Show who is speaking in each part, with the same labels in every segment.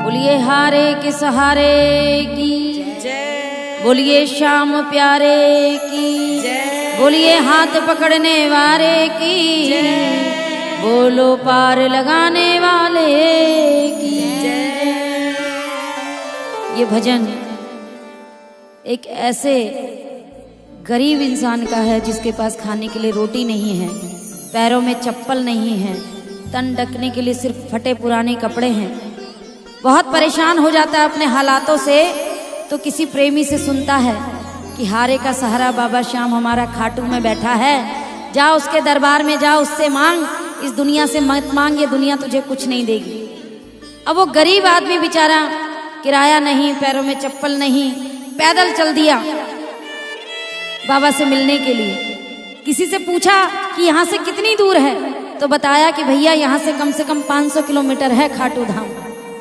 Speaker 1: बोलिए हारे के सहारे की
Speaker 2: जय,
Speaker 1: बोलिए श्याम प्यारे की
Speaker 2: जय,
Speaker 1: बोलिए हाथ पकड़ने वाले की
Speaker 2: जय,
Speaker 1: बोलो पार लगाने वाले की
Speaker 2: जय।
Speaker 1: ये भजन एक ऐसे गरीब इंसान का है जिसके पास खाने के लिए रोटी नहीं है, पैरों में चप्पल नहीं है, तन ढकने के लिए सिर्फ फटे पुराने कपड़े हैं। बहुत परेशान हो जाता है अपने हालातों से, तो किसी प्रेमी से सुनता है कि हारे का सहारा बाबा श्याम हमारा खाटू में बैठा है, जा उसके दरबार में जा, उससे मांग, इस दुनिया से मत मांग, ये दुनिया तुझे कुछ नहीं देगी। अब वो गरीब आदमी बेचारा, किराया नहीं, पैरों में चप्पल नहीं, पैदल चल दिया बाबा से मिलने के लिए। किसी से पूछा कि यहाँ से कितनी दूर है, तो बताया कि भैया यहाँ से कम 500 किलोमीटर है खाटू धाम।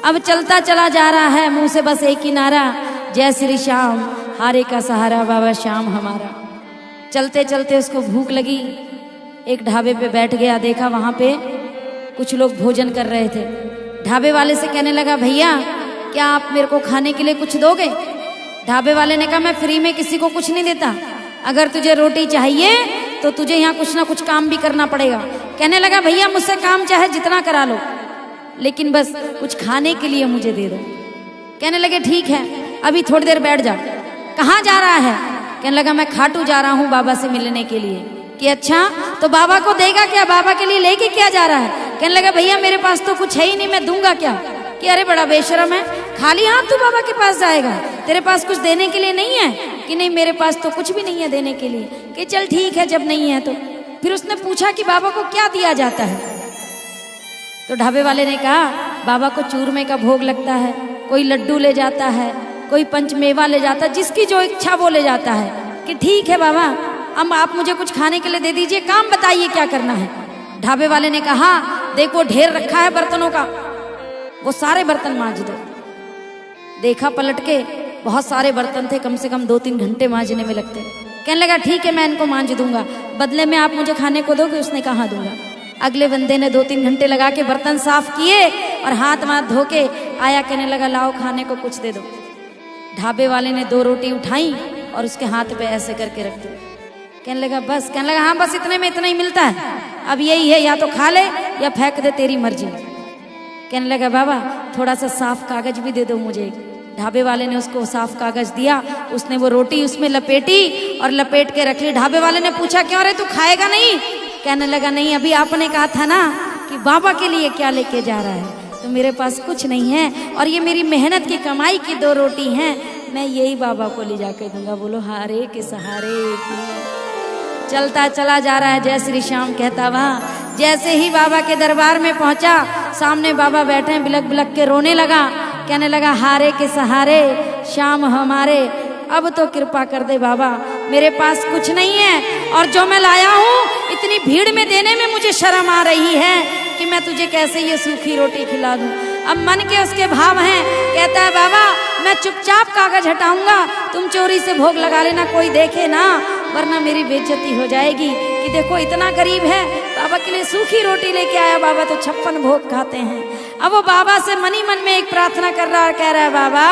Speaker 1: अब चलता चला जा रहा है, मुंह से बस एक ही नारा, जय श्री श्याम, हारे का सहारा बाबा श्याम हमारा। चलते चलते उसको भूख लगी, एक ढाबे पे बैठ गया, देखा वहां पे कुछ लोग भोजन कर रहे थे। ढाबे वाले से कहने लगा, भैया क्या आप मेरे को खाने के लिए कुछ दोगे? ढाबे वाले ने कहा, मैं फ्री में किसी को कुछ नहीं देता, अगर तुझे रोटी चाहिए तो तुझे यहाँ कुछ ना कुछ काम भी करना पड़ेगा। कहने लगा, भैया मुझसे काम चाहे जितना करा लो, लेकिन बस कुछ खाने के लिए मुझे दे दो। कहने लगे, ठीक है, अभी थोड़ी देर बैठ जा। कहाँ जा रहा है? कहने लगा, मैं खाटू जा रहा हूँ बाबा से मिलने के लिए। कि अच्छा, तो बाबा को देगा क्या? बाबा के लिए लेके क्या जा रहा है? कहने लगा, भैया मेरे पास तो कुछ है ही नहीं, मैं दूंगा क्या? कि अरे बड़ा बेशरम है, खाली हाथ तू बाबा के पास जाएगा, तेरे पास कुछ देने के लिए नहीं है? कि नहीं, मेरे पास तो कुछ भी नहीं है देने के लिए। कि चल ठीक है, जब नहीं है तो। फिर उसने पूछा कि बाबा को क्या दिया जाता है? तो ढाबे वाले ने कहा, बाबा को चूरमे का भोग लगता है, कोई लड्डू ले जाता है, कोई पंचमेवा ले जाता है, जिसकी जो इच्छा वो ले जाता है। कि ठीक है बाबा, अब आप मुझे कुछ खाने के लिए दे दीजिए, काम बताइए क्या करना है। ढाबे वाले ने कहा, देखो ढेर रखा है बर्तनों का, वो सारे बर्तन मांज दो। देखा पलट के, बहुत सारे बर्तन थे, कम से कम 2-3 घंटे मांजने में लगते। कहने लगा, ठीक है मैं इनको मांज दूंगा, बदले में आप मुझे खाने को दोगे? उसने कहा, दूंगा। अगले बंदे ने 2-3 घंटे लगा के बर्तन साफ किए और हाथ वाथ धो के आया, कहने लगा, लाओ खाने को कुछ दे दो। ढाबे वाले ने 2 रोटी उठाई और उसके हाथ पे ऐसे करके रख दी। कहने लगा, बस? कहने लगा, हाँ बस इतने में इतना ही मिलता है, अब यही है, या तो खा ले या फेंक दे, तेरी मर्जी। कहने लगा, बाबा थोड़ा सा साफ कागज भी दे दो मुझे। ढाबे वाले ने उसको साफ कागज दिया, उसने वो रोटी उसमें लपेटी और लपेट के रख ली। ढाबे वाले ने पूछा, क्यों रे तू खाएगा नहीं? कहने लगा, नहीं, अभी आपने कहा था ना कि बाबा के लिए क्या लेके जा रहा है, तो मेरे पास कुछ नहीं है, और ये मेरी मेहनत की कमाई की 2 रोटी हैं, मैं यही बाबा को ले जाकर दूंगा। बोलो हारे के सहारे की। चलता चला जा रहा है, जय श्री श्याम कहता वहाँ। जैसे ही बाबा के दरबार में पहुंचा, सामने बाबा बैठे हैं, बिलक बिलक के रोने लगा। कहने लगा, हारे के सहारे श्याम हमारे, अब तो कृपा कर दे बाबा, मेरे पास कुछ नहीं है, और जो मैं लाया हूँ इतनी भीड़ में देने में मुझे शर्म आ रही है कि मैं तुझे कैसे ये सूखी रोटी खिला दूँ। अब मन के उसके भाव हैं, कहता है, बाबा मैं चुपचाप कागज हटाऊंगा, तुम चोरी से भोग लगा लेना, कोई देखे ना, वरना मेरी बेइज्जती हो जाएगी। कि देखो इतना गरीब है, बाबा के लिए सूखी रोटी लेके आया, बाबा तो 56 भोग खाते हैं। अब वो बाबा से मन ही मन में एक प्रार्थना कर रहा है, कह रहा है, बाबा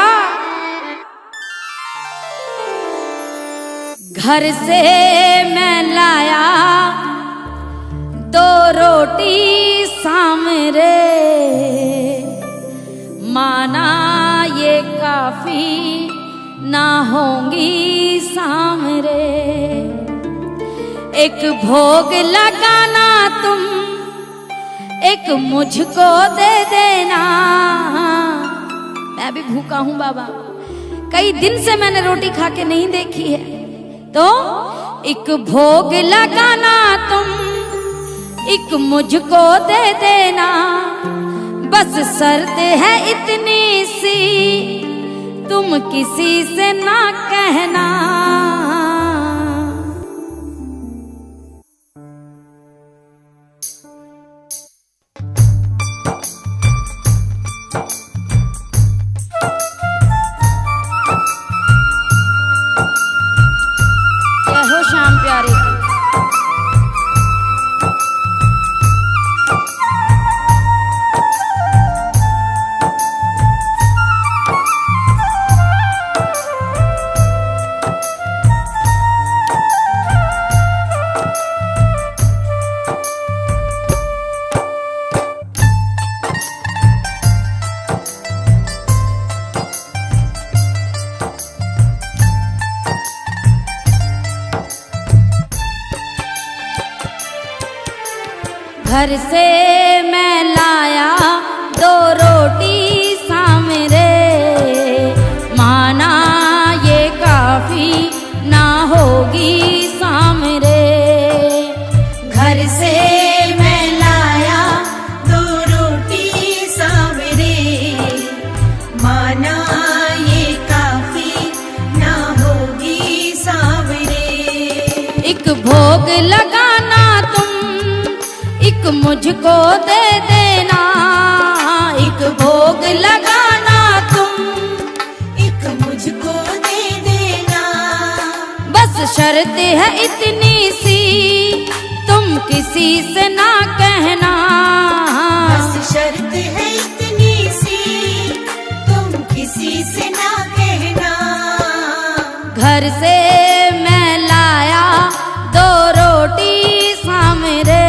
Speaker 1: घर से मैं लाया 2 रोटी सामरे, माना ये काफी ना होंगी सामरे, एक भोग लगाना तुम, एक मुझको दे देना। मैं भी भूखा हूं बाबा, कई दिन से मैंने रोटी खा के नहीं देखी है, तो एक भोग लगाना तुम, एक मुझको दे देना, बस शर्त है इतनी सी, तुम किसी से ना कहना। जय हो श्याम प्यारे की। घर से मैं लाया 2 रोटी सामरे, माना ये काफी ना होगी सामरे।
Speaker 2: घर से मैं लाया 2 रोटी सामरे, माना ये काफी ना होगी सामरे।
Speaker 1: एक भोग लगाना तुम, एक मुझको दे देना। एक भोग लगाना तुम,
Speaker 2: एक मुझको दे देना।
Speaker 1: बस शर्त है इतनी सी, तुम किसी से ना कहना।
Speaker 2: बस शर्त है इतनी सी, तुम किसी से ना कहना।
Speaker 1: घर से मैं लाया 2 रोटी सामरे,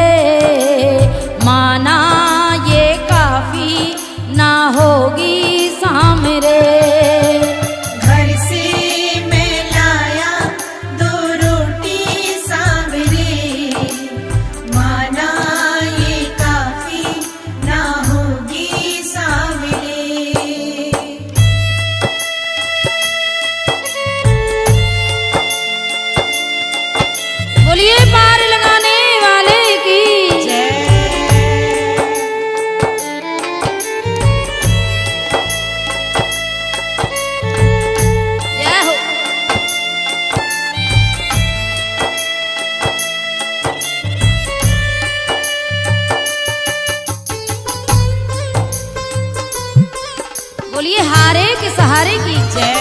Speaker 1: माना ये काफी ना होगी सामरे।
Speaker 2: घर से मैं लाया 2 रोटी सामरे, माना ये काफी ना होगी सामरे।
Speaker 1: बोलिए पार लगाने वाले की
Speaker 2: जय।
Speaker 1: जय हो। बोलिए हारे के सहारे की
Speaker 2: जय।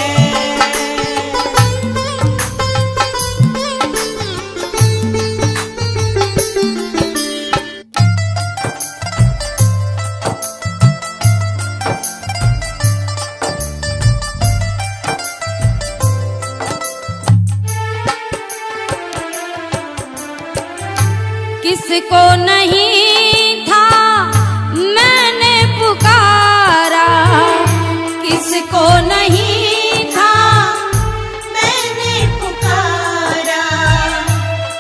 Speaker 1: किसको नहीं था मैंने पुकारा, किसको नहीं था
Speaker 2: मैंने पुकारा।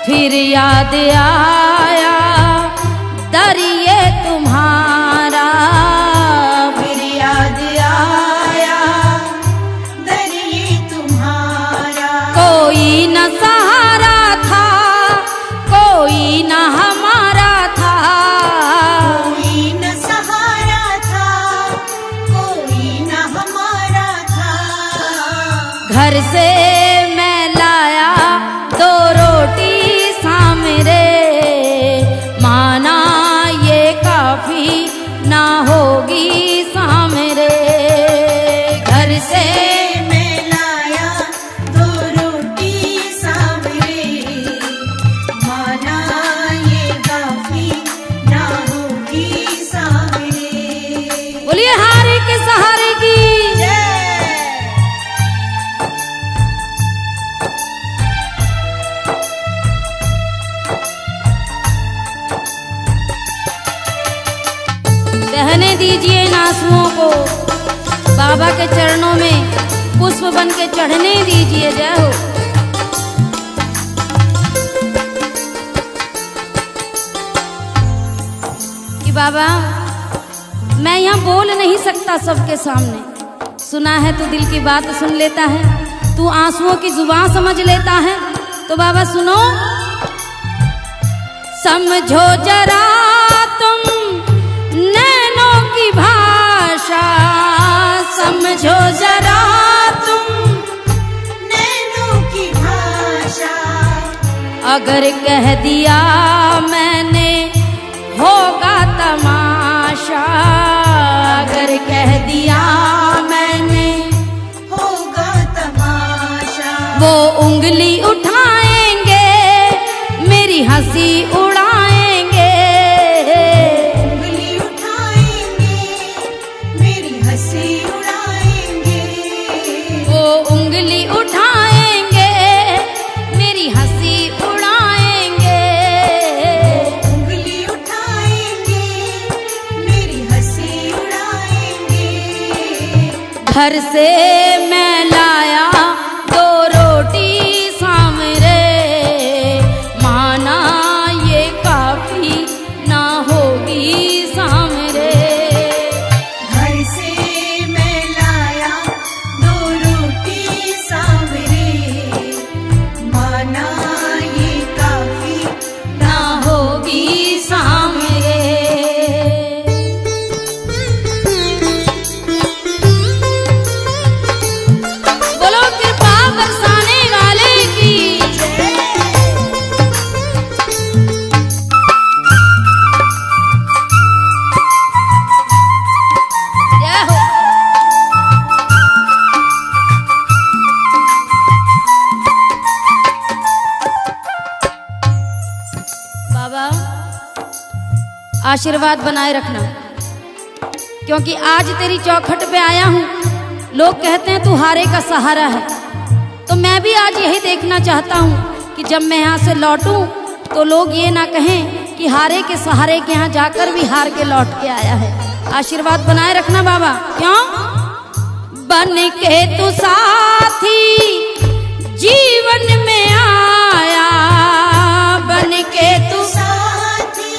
Speaker 1: फिर याद आया दर ये तुम्हारा।
Speaker 2: फिर याद आया दर ये तुम्हारा।
Speaker 1: कोई न सहारा था, कोई न हमारा था।
Speaker 2: कोई न सहारा था, कोई न हमारा था।
Speaker 1: घर से मैं लाया 2 रोटी सामरे, माना ये काफी ना होगी सामरे। घर से
Speaker 2: मैं लाया 2 रोटी सामरे, माना ये काफी ना होगी सामरे।
Speaker 1: बोलिए हारे के सहारे की
Speaker 2: जय।
Speaker 1: बहने दीजिए इन आंसुओं को, बाबा के चरणों में पुष्प बन के चढ़ने दीजिए। जय हो। कि बाबा मैं यहाँ बोल नहीं सकता सबके सामने, सुना है तो दिल की बात सुन लेता है, तू आंसुओं की जुबान समझ लेता है। तो बाबा सुनो, समझो जरा तुम नैनों की भाषा, समझो जरा तुम
Speaker 2: नैनों की भाषा।
Speaker 1: अगर कह दिया मैंने होगा तमाशा। अगर कह दिया मैंने
Speaker 2: होगा तमाशा।
Speaker 1: वो उंगली उठाएंगे मेरी हंसी उड़ाएंगे।
Speaker 2: उंगली उठाएंगे मेरी हंसी उड़ाएंगे।
Speaker 1: वो उंगली उठाएंगे मेरी हंसी उड़ाएंगे।
Speaker 2: उंगली उठाएंगे मेरी हंसी उड़ाएंगे।
Speaker 1: घर से मैं लाया 2 रोटी सामरे, माना ये काफी ना हो आशीर्वाद बनाए रखना, क्योंकि आज तेरी चौखट पे आया हूँ। लोग कहते हैं तू हारे का सहारा है, तो मैं भी आज यही देखना चाहता हूँ कि जब मैं यहाँ से लौटूं तो लोग ये ना कहें कि हारे के सहारे के यहाँ जाकर भी हार के लौट के आया है। आशीर्वाद बनाए रखना बाबा। क्यों? बन के तू साथी जीवन में आया, बन के तू
Speaker 2: साथी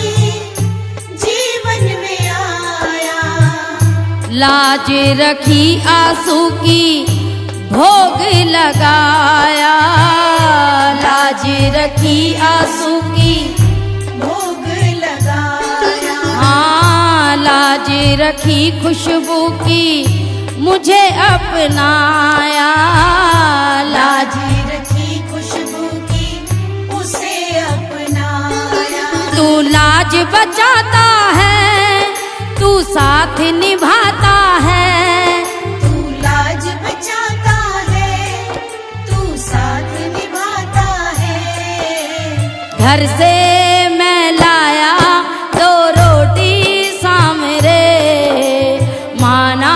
Speaker 2: जीवन में आया,
Speaker 1: लाज रखी आंसू की भोग लगाया, लाज रखी आंसू की
Speaker 2: भोग लगाया,
Speaker 1: हाँ लाज रखी खुशबू की मुझे अपनाया, लाज
Speaker 2: रखी खुशबू की उसे अपनाया।
Speaker 1: तू लाज बचाता है, तू साथ निभाता है,
Speaker 2: तू लाज बचाता है, तू साथ निभाता है।
Speaker 1: घर से मैं लाया 2 रोटी सामरे, माना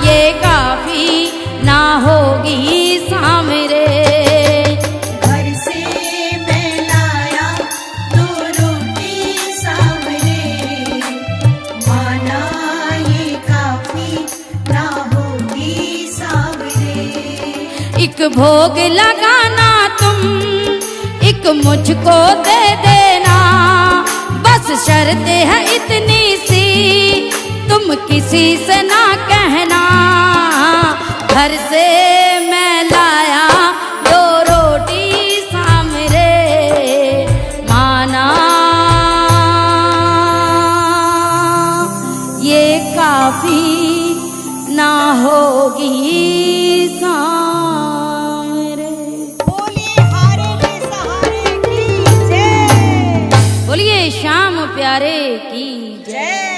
Speaker 1: ये काफी ना होगी सामरे।
Speaker 2: घर से मैं लाया 2 रोटी सामने, माना ये काफी ना होगी सामने।
Speaker 1: एक भोग लगाना तुम, एक मुझको दे देना, बस शर्त है इतनी सी, तुम किसी से ना कहना। घर से मैं लाया 2 रोटी सामरे, माना ये काफी ना होगी सामरे।
Speaker 2: बोलिए हारे के सहारे की जय,
Speaker 1: बोलिए श्याम प्यारे की जय।
Speaker 2: जय।